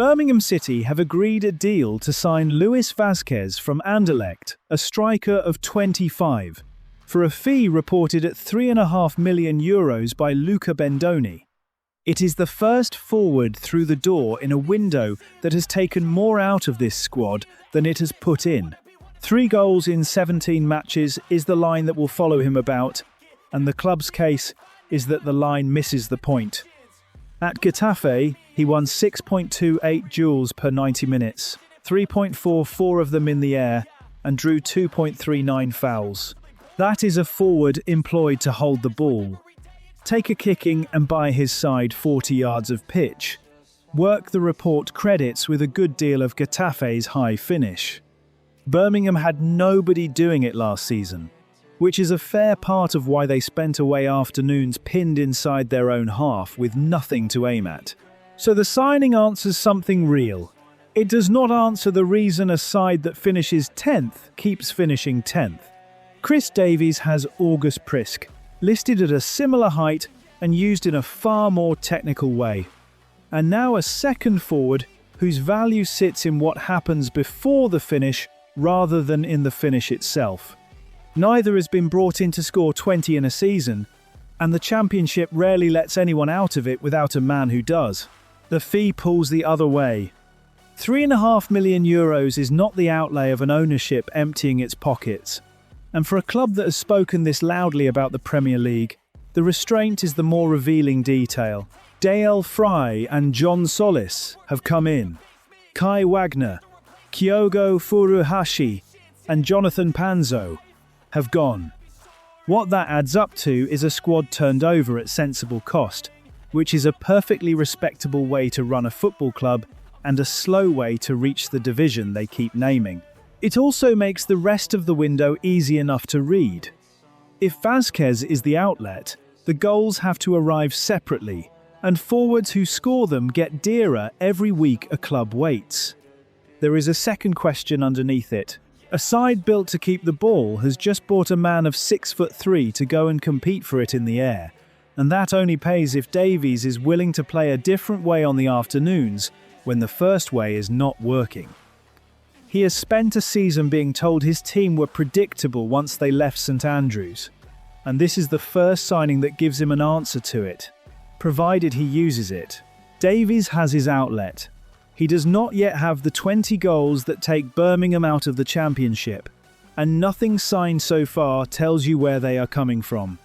Birmingham City have agreed a deal to sign Luis Vazquez from Anderlecht, a striker of 25, for a fee reported at €3.5 million by Luca Bendoni. It is the first forward through the door in a window that has taken more out of this squad than it has put in. 3 goals in 17 matches is the line that will follow him about, and the club's case is that the line misses the point. At Getafe, he won 6.28 duels per 90 minutes, 3.44 of them in the air, and drew 2.39 fouls. That is a forward employed to hold the ball. Take a kicking and buy his side 40 yards of pitch. Work the report credits with a good deal of Getafe's high finish. Birmingham had nobody doing it last season, which is a fair part of why they spent away afternoons pinned inside their own half with nothing to aim at. So the signing answers something real. It does not answer the reason a side that finishes 10th keeps finishing 10th. Chris Davies has August Priske, listed at a similar height and used in a far more technical way. And now a second forward whose value sits in what happens before the finish rather than in the finish itself. Neither has been brought in to score 20 in a season, and the Championship rarely lets anyone out of it without a man who does. The fee pulls the other way. €3.5 million is not the outlay of an ownership emptying its pockets. And for a club that has spoken this loudly about the Premier League, the restraint is the more revealing detail. Dale Fry and John Solis have come in. Kai Wagner, Kyogo Furuhashi, and Jonathan Panzo have gone. What that adds up to is a squad turned over at sensible cost, which is a perfectly respectable way to run a football club and a slow way to reach the division they keep naming. It also makes the rest of the window easy enough to read. If Vazquez is the outlet, the goals have to arrive separately, and forwards who score them get dearer every week a club waits. There is a second question underneath it. A side built to keep the ball has just bought a man of 6'3" to go and compete for it in the air, and that only pays if Davies is willing to play a different way on the afternoons when the first way is not working. He has spent a season being told his team were predictable once they left St Andrews, and this is the first signing that gives him an answer to it, provided he uses it. Davies has his outlet. He does not yet have the 20 goals that take Birmingham out of the Championship, and nothing signed so far tells you where they are coming from.